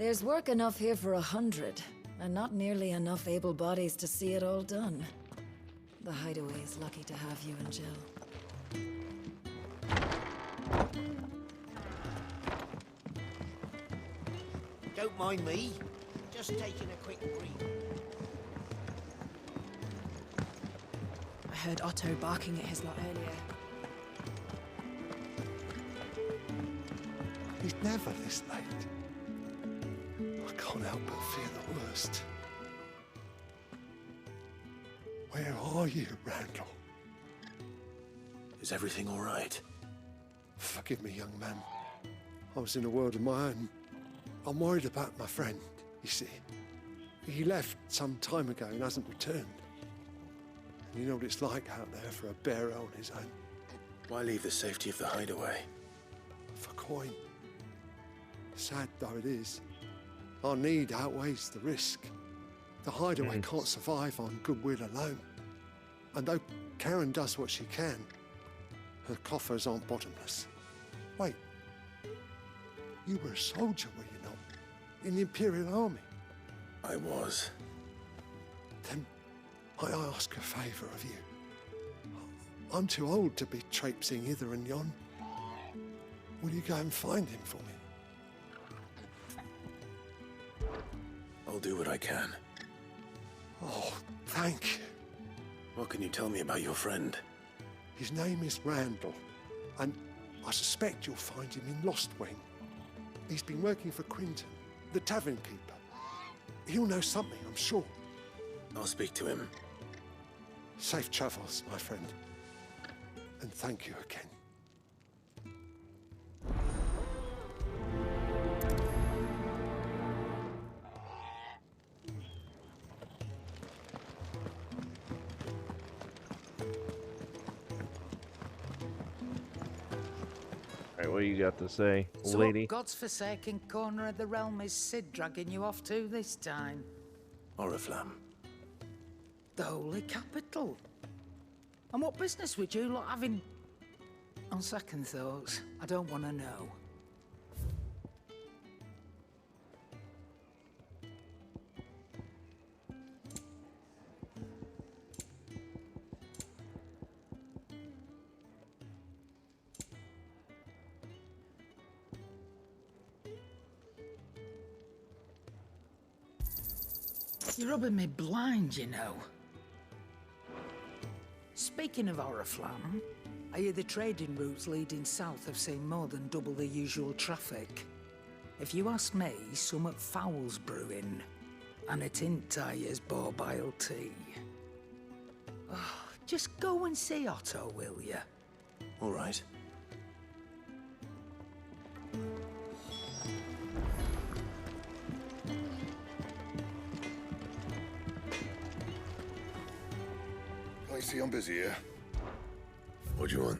There's work enough here for 100, and not nearly enough able bodies to see it all done. The Hideaway is lucky to have you and Jill. Don't mind me. Just taking a quick breathe. I heard Otto barking at his lot earlier. He's never this late. I can't help but fear the worst. Where are you, Randall? Is everything all right? Forgive me, young man. I was in a world of my own. I'm worried about my friend, you see. He left some time ago and hasn't returned. And you know what it's like out there for a bearer on his own. Why leave the safety of the Hideaway? For coin. Sad though it is, our need outweighs the risk. The Hideaway can't survive on goodwill alone. And though Karen does what she can, her coffers aren't bottomless. Wait, you were a soldier, were you not? In the Imperial Army? I was. Then I ask a favour of you. I'm too old to be traipsing hither and yon. Will you go and find him for me? I'll do what I can. Oh, thank you. What can you tell me about your friend? His name is Randall, and I suspect you'll find him in Lost Wing. He's been working for Quinton, the tavern keeper. He'll know something, I'm sure. I'll speak to him. Safe travels, my friend. And thank you again. Alright, what you got to say, So lady? what God's forsaken corner of the realm is Sid dragging you off to this time? Oriflamme. The Holy Capital. And what business would you lot having? On second thoughts, I don't want to know. You're rubbing me blind, you know. Speaking of Oriflamme, I hear the trading routes leading south have seen more than double the usual traffic. If you ask me, summat foul's brewing, and it ain't Tyre's borbile tea. Oh, just go and see Otto, will you? All right. I see I'm busy here. What do you want?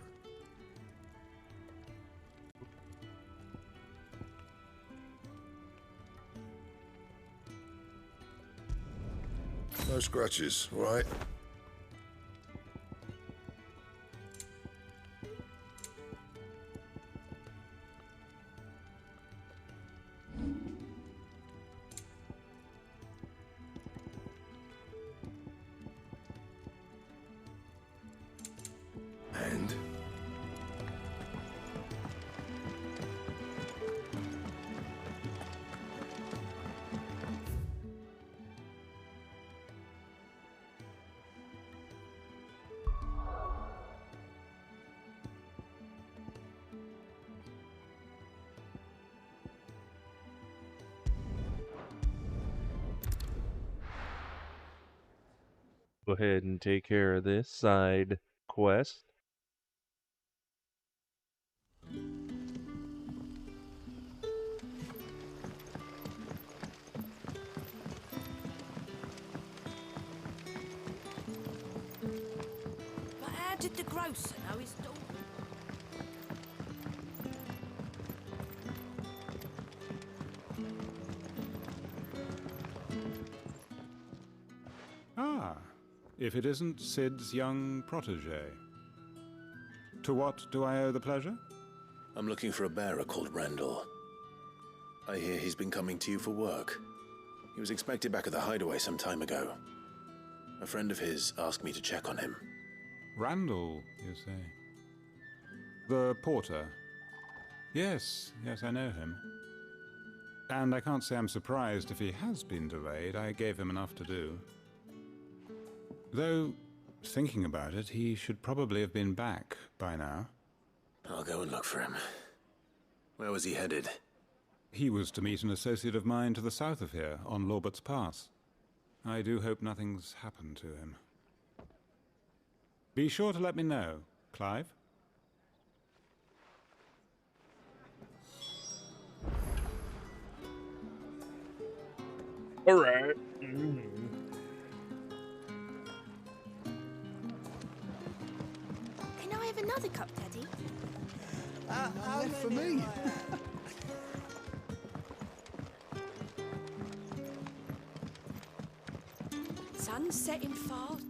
No scratches, all right? And? Go ahead and take care of this side quest. But how did the grocer know his daughter? Ah, if it isn't Sid's young protege. To what do I owe the pleasure? I'm looking for a bearer called Randall. I hear he's been coming to you for work. He was expected back at the hideaway some time ago. A friend of his asked me to check on him. Randall, you say? The porter? Yes, I know him. And I can't say I'm surprised if he has been delayed. I gave him enough to do. Though, thinking about it, he should probably have been back by now. I'll go and look for him. Where was he headed? He was to meet an associate of mine to the south of here, on Lorbert's Pass. I do hope nothing's happened to him. Be sure to let me know, Clive. All right. Can I have another cup, Daddy? Left for me. Sun's setting fast.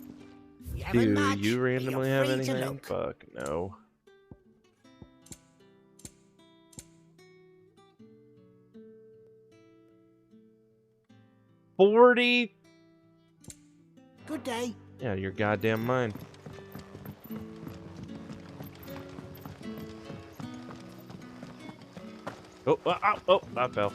Do you randomly have anything? Fuck no. $40? Good day. Yeah, you're goddamn mine. Oh, I fell.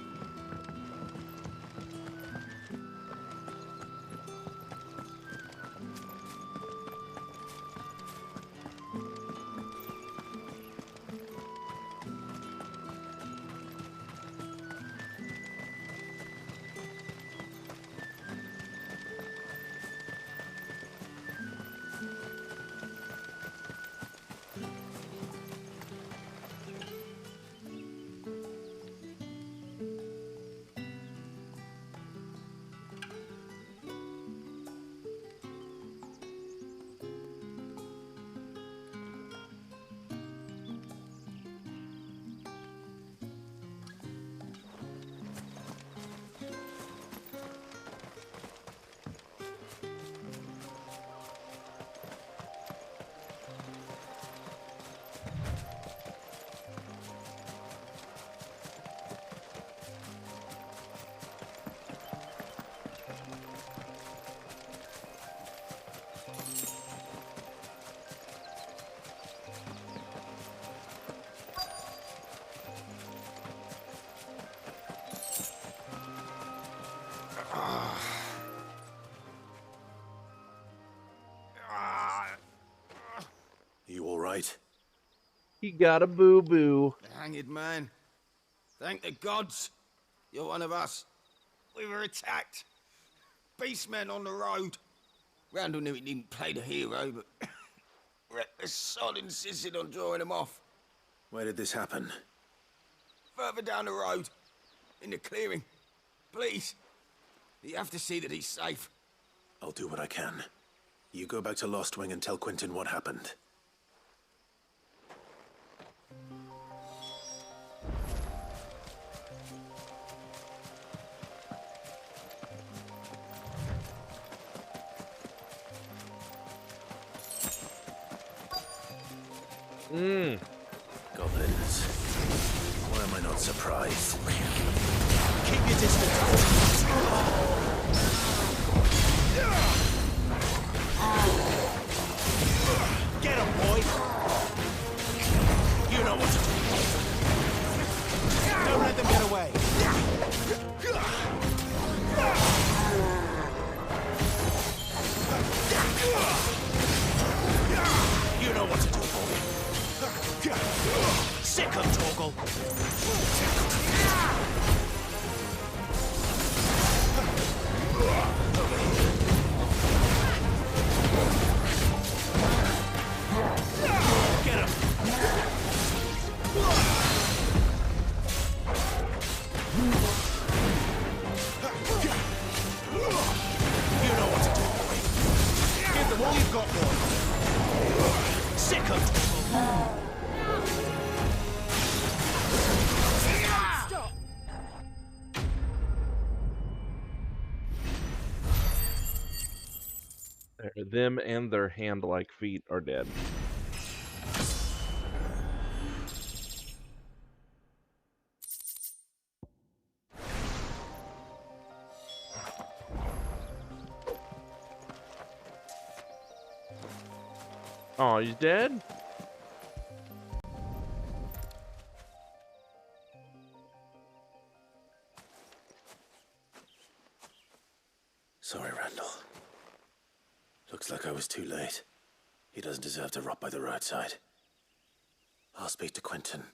You all right? He got a boo-boo. Hanged man. Thank the gods. You're one of us. We were attacked. Beastmen on the road. Randall knew he didn't play the hero, but reckless sod insisted on drawing him off. Where did this happen? Further down the road. In the clearing. Please. You have to see that he's safe. I'll do what I can. You go back to Lost Wing and tell Quentin what happened. Goblins. Why am I not surprised? Keep your distance. Get him, boy. You know what to do. Don't let them get away. You know what to do, boy. Sick of Torgal. Get him. You know what to do, boy. Give them all you've got, boy. Sick of Torgal. Them and their hand-like feet are dead. Oh, he's dead? Sorry, Randall. Looks like I was too late. He doesn't deserve to rot by the roadside. I'll speak to Quentin.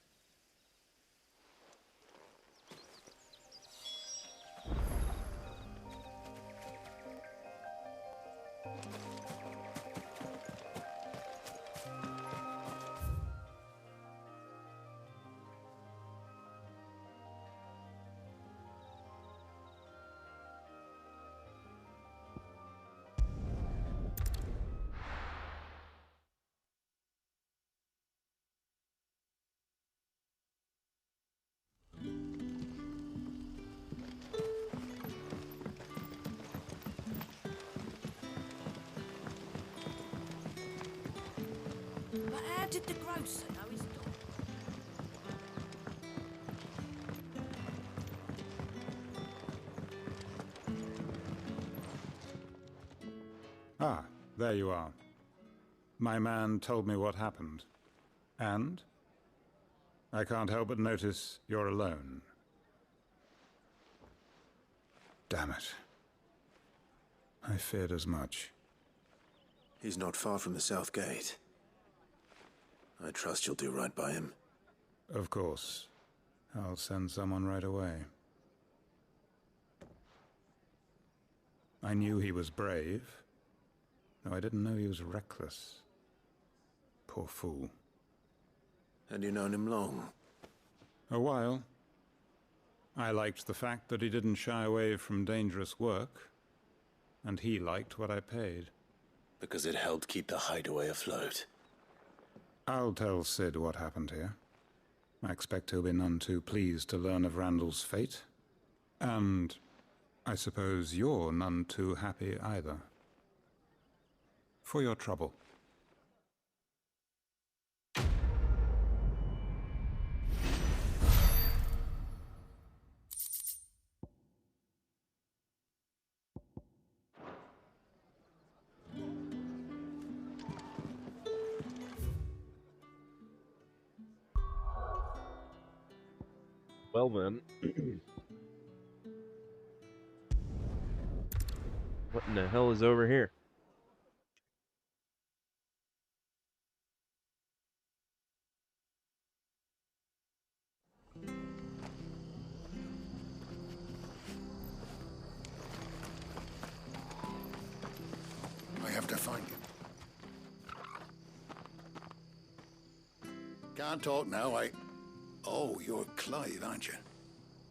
But how did the grocer know his dog? Ah, there you are. My man told me what happened. And? I can't help but notice you're alone. Damn it. I feared as much. He's not far from the south gate. I trust you'll do right by him. Of course. I'll send someone right away. I knew he was brave, though I didn't know he was reckless. Poor fool. And you known him long? A while. I liked the fact that he didn't shy away from dangerous work, and he liked what I paid. Because it helped keep the hideaway afloat. I'll tell Sid what happened here. I expect he'll be none too pleased to learn of Randall's fate. And I suppose you're none too happy either. For your trouble. Well then. What in the hell is over here? I have to find him. Can't talk now, Oh, you're Clive, aren't you?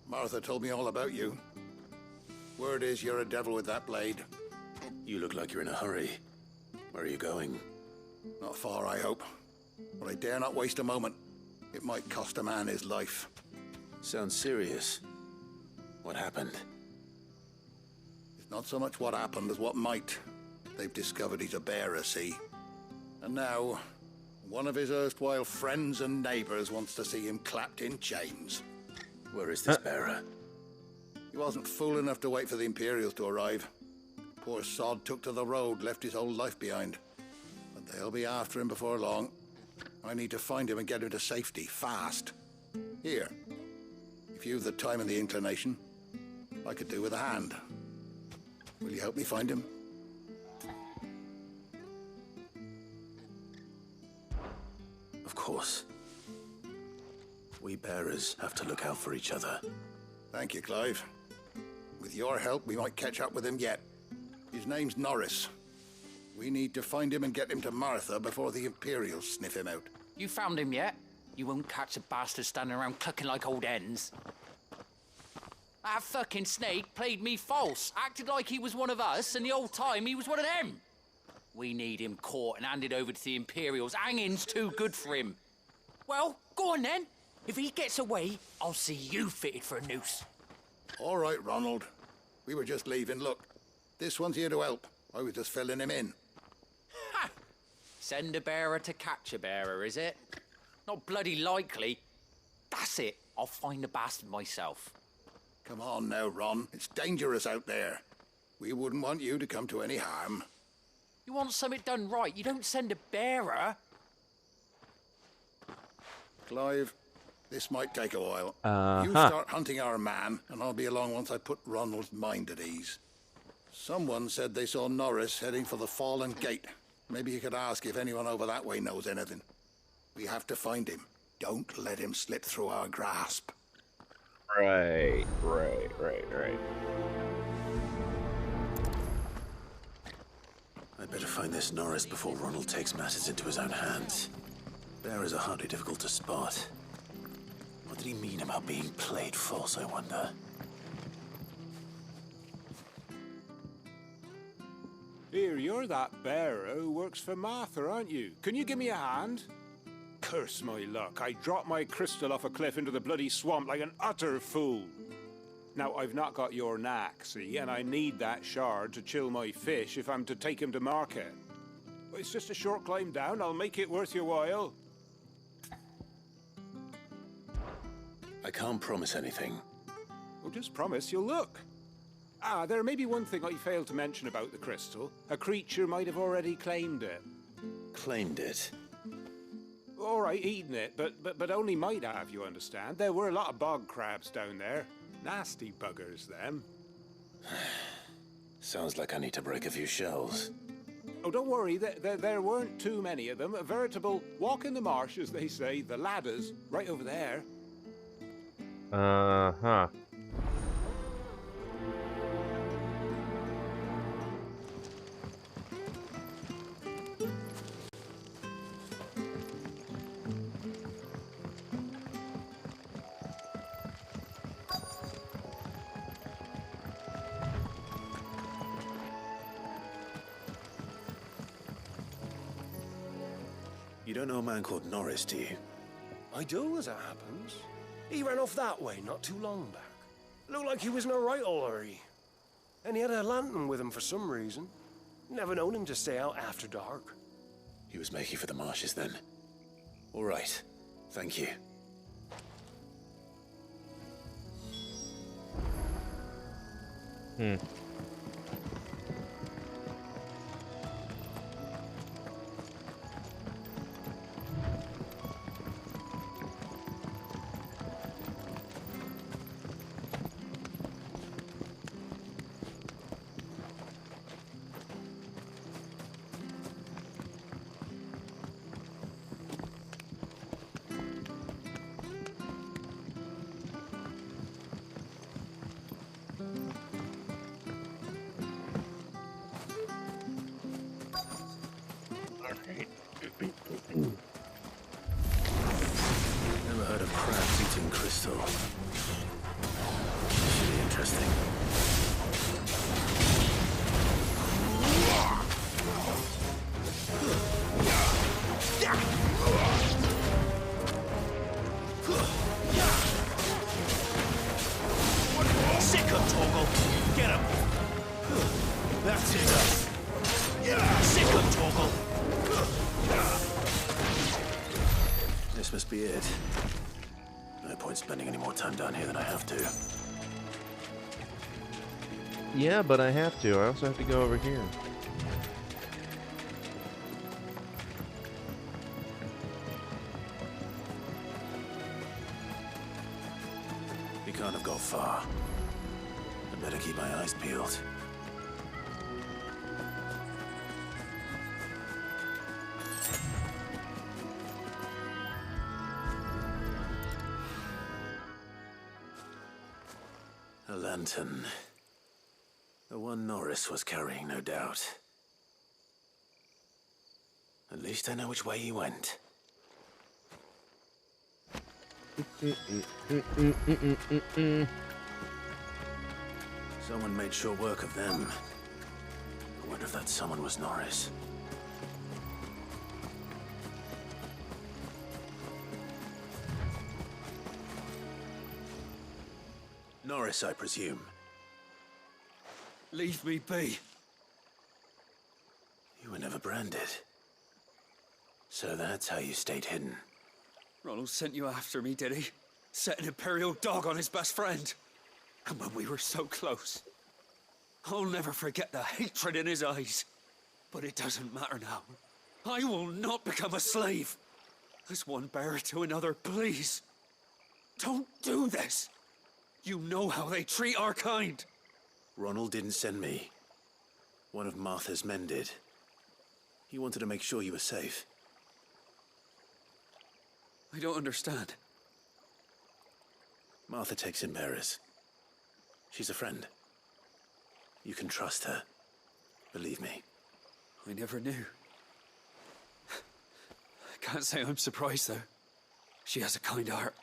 Martha told me all about you. Word is you're a devil with that blade. You look like you're in a hurry. Where are you going? Not far, I hope. But I dare not waste a moment. It might cost a man his life. Sounds serious. What happened? It's not so much what happened as what might. They've discovered he's a bearer, see? And now, one of his erstwhile friends and neighbors wants to see him clapped in chains. Where is this bearer? He wasn't fool enough to wait for the Imperials to arrive. Poor sod took to the road, left his whole life behind. But they'll be after him before long. I need to find him and get him to safety, fast. Here, if you've the time and the inclination, I could do with a hand. Will you help me find him? Of course. We bearers have to look out for each other. Thank you, Clive. With your help, we might catch up with him yet. His name's Norris. We need to find him and get him to Martha before the Imperials sniff him out. You found him yet? You won't catch a bastard standing around clucking like old hens. That fucking snake played me false, acted like he was one of us, and the whole time he was one of them. We need him caught and handed over to the Imperials. Hanging's too good for him. Well, go on then. If he gets away, I'll see you fitted for a noose. All right, Ronald. We were just leaving. Look, this one's here to help. I was just filling him in. Ha! Send a bearer to catch a bearer, is it? Not bloody likely. That's it. I'll find the bastard myself. Come on now, Ron. It's dangerous out there. We wouldn't want you to come to any harm. You want something done right, you don't send a bearer. Clive, this might take a while. You Uh-huh. start hunting our man, and I'll be along once I put Ronald's mind at ease. Someone said they saw Norris heading for the Fallen Gate. Maybe you could ask if anyone over that way knows anything. We have to find him. Don't let him slip through our grasp. Right. I'd better find this Norris before Ronald takes matters into his own hands. Bearers are hardly difficult to spot. What did he mean about being played false, I wonder? Here, you're that bearer who works for Martha, aren't you? Can you give me a hand? Curse my luck, I dropped my crystal off a cliff into the bloody swamp like an utter fool. Now, I've not got your knack, see, and I need that shard to chill my fish if I'm to take him to market. But it's just a short climb down, I'll make it worth your while. I can't promise anything. Well, just promise you'll look. Ah, there may be one thing I failed to mention about the crystal. A creature might have already claimed it. Claimed it? All right, eaten it, but only might have, you understand. There were a lot of bog crabs down there. Nasty buggers, them. Sounds like I need to break a few shells. Oh, don't worry, there weren't too many of them. A veritable walk in the marsh, as they say, the ladders, right over there. Uh-huh. You don't know a man called Norris, do you? I do, as it happens. He ran off that way not too long back. Looked like he was in a right old hurry. And he had a lantern with him for some reason. Never known him to stay out after dark. He was making for the marshes then. All right. Thank you. Never heard of crabs eating crystal. Should be interesting. Sick him, Torgal! Get him! That's it! Sick him, Torgal! This must be it. No point spending any more time down here than I have to. Yeah, but I have to. I also have to go over here. He can't have got far. I'd better keep my eyes peeled. A lantern. The one Norris was carrying, no doubt. At least I know which way he went. Someone made short work of them. I wonder if that someone was Norris. Norris, I presume. Leave me be. You were never branded. So that's how you stayed hidden. Ronald sent you after me, did he? Set an Imperial dog on his best friend. And when we were so close. I'll never forget the hatred in his eyes. But it doesn't matter now. I will not become a slave. As one bearer to another, please. Don't do this. You know how they treat our kind. Ronald didn't send me. One of Martha's men did. He wanted to make sure you were safe. I don't understand. Martha takes in bearers. She's a friend. You can trust her. Believe me. I never knew. I can't say I'm surprised, though. She has a kind heart.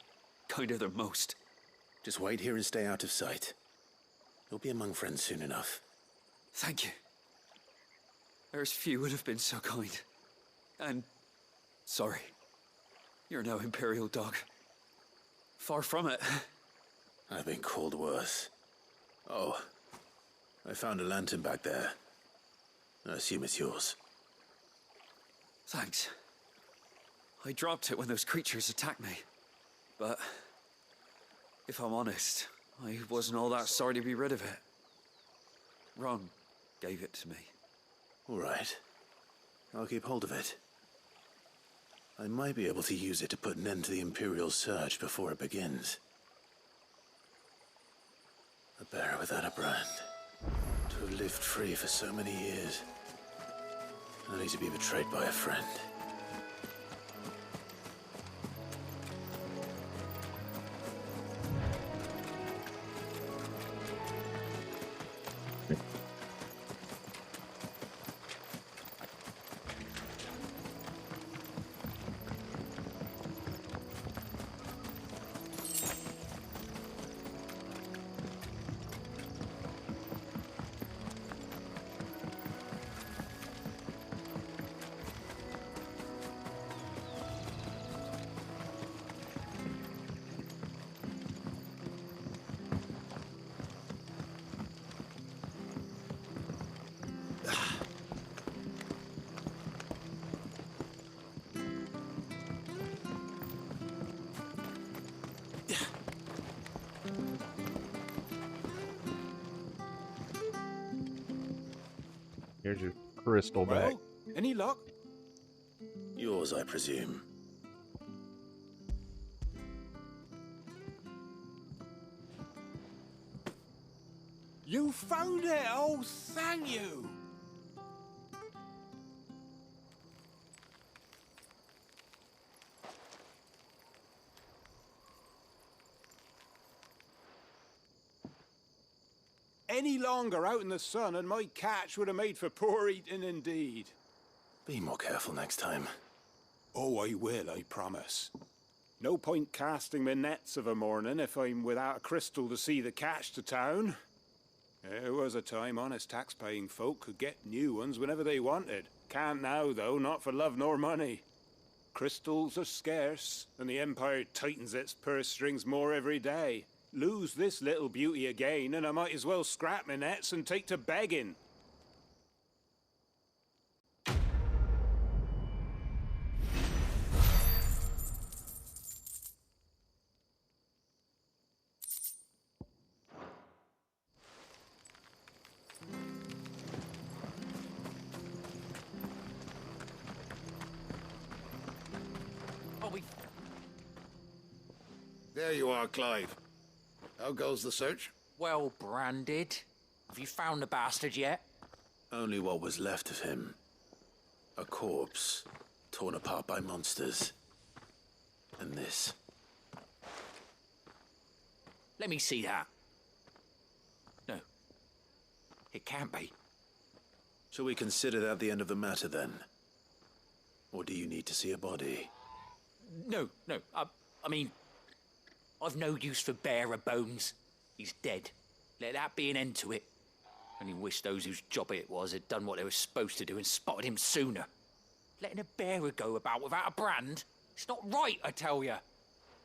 Kinder than most. Just wait here and stay out of sight. You'll be among friends soon enough. Thank you. There's few would have been so kind. And sorry. You're no Imperial dog. Far from it. I've been called worse. Oh, I found a lantern back there. I assume it's yours. Thanks. I dropped it when those creatures attacked me. But if I'm honest, I wasn't all that sorry to be rid of it. Ron gave it to me. All right. I'll keep hold of it. I might be able to use it to put an end to the Imperial surge before it begins. A bearer without a brand. To have lived free for so many years. Only to be betrayed by a friend. Here's your crystal back. Any luck? Yours, I presume. You found it! Oh, thank you! Any longer out in the sun and my catch would have made for poor eating indeed. Be more careful next time. Oh, I will, I promise. No point casting my nets of a morning if I'm without a crystal to see the catch to town. There was a time honest tax-paying folk could get new ones whenever they wanted. Can't now, though, not for love nor money. Crystals are scarce, and the Empire tightens its purse strings more every day. Lose this little beauty again, and I might as well scrap my nets and take to begging. There you are, Clive. How goes the search? Well branded. Have you found the bastard yet? Only what was left of him. A corpse, torn apart by monsters. And this. Let me see that. No. It can't be. Shall we consider that the end of the matter, then? Or do you need to see a body? No. I mean, I've no use for bearer bones. He's dead. Let that be an end to it. Only wish those whose job it was had done what they were supposed to do and spotted him sooner. Letting a bearer go about without a brand? It's not right, I tell you.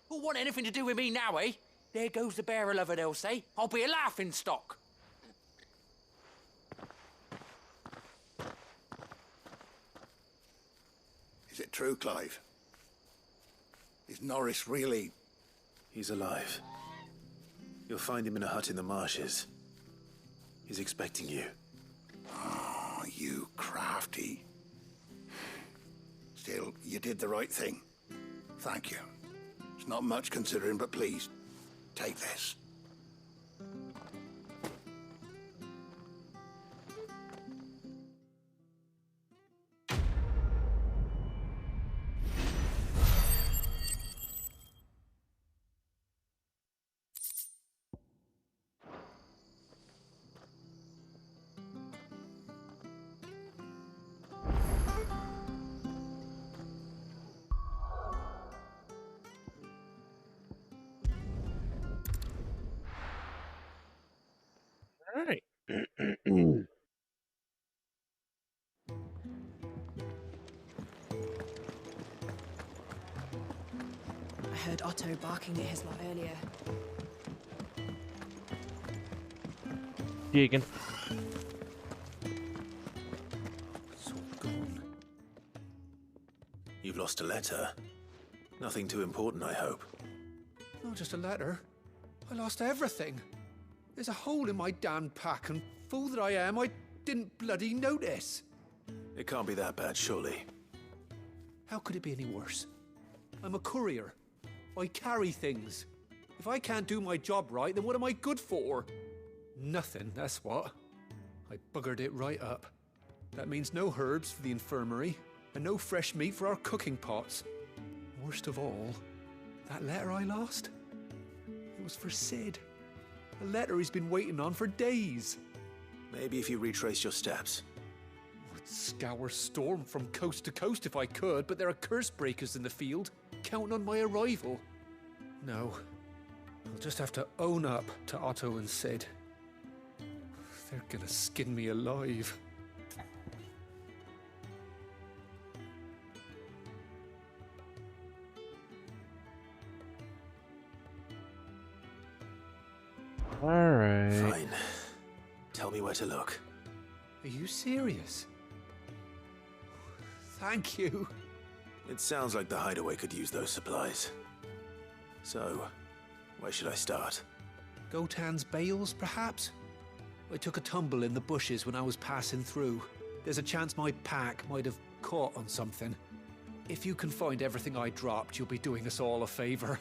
Who'll want anything to do with me now, eh? There goes the bearer lover, they'll say. I'll be a laughing stock. Is it true, Clive? Is Norris really... He's alive. You'll find him in a hut in the marshes. He's expecting you. Oh, you craft crafty. Still, you did the right thing. Thank you. It's not much considering, but please, take this. Alright. I heard Otto barking at his lot earlier. Digging. It's all gone. You've lost a letter. Nothing too important, I hope. Not just a letter. I lost everything. There's a hole in my damned pack, and fool that I am, I didn't bloody notice. It can't be that bad, surely. How could it be any worse? I'm a courier. I carry things. If I can't do my job right, then what am I good for? Nothing, that's what. I buggered it right up. That means no herbs for the infirmary, and no fresh meat for our cooking pots. Worst of all, that letter I lost? It was for Sid. A letter he's been waiting on for days. Maybe if you retrace your steps. I'd scour Storm from coast to coast if I could, but there are curse breakers in the field, counting on my arrival. No, I'll just have to own up to Otto and Sid. They're gonna skin me alive. Alright. Fine. Tell me where to look. Are you serious? Thank you. It sounds like the hideaway could use those supplies. So, where should I start? Gotan's bales, perhaps? I took a tumble in the bushes when I was passing through. There's a chance my pack might have caught on something. If you can find everything I dropped, you'll be doing us all a favor.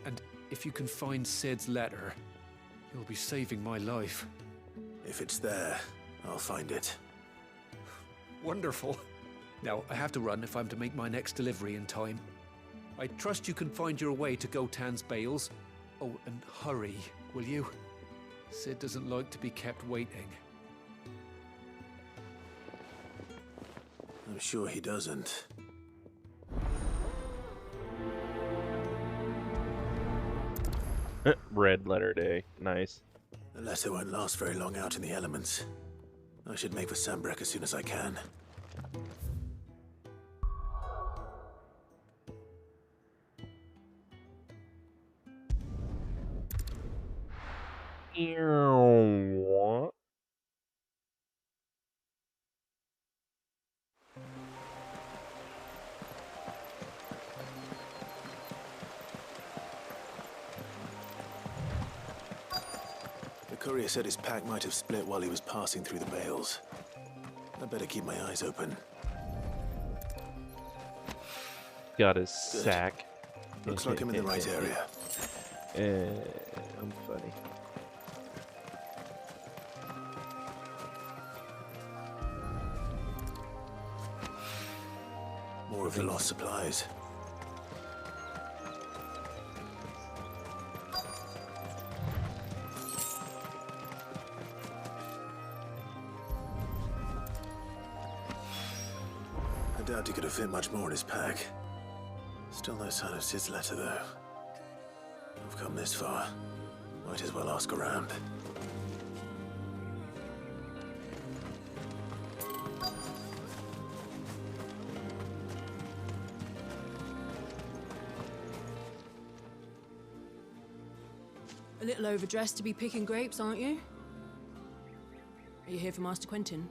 And if you can find Sid's letter, you'll be saving my life. If it's there, I'll find it. Wonderful. Now, I have to run if I'm to make my next delivery in time. I trust you can find your way to Gotan's bales. Oh, and hurry, will you? Sid doesn't like to be kept waiting. I'm sure he doesn't. Red letter day. Nice. The letter won't last very long out in the elements. I should make for Sambrek as soon as I can. What? The courier said his pack might have split while he was passing through the bales. I better keep my eyes open. Got his sack. Looks like I'm in the right area. I'm funny. More of the lost supplies. I doubt he could have fit much more in his pack. Still no sign of Sid's letter, though. I've come this far. Might as well ask around. A little overdressed to be picking grapes, aren't you? Are you here for Master Quentin?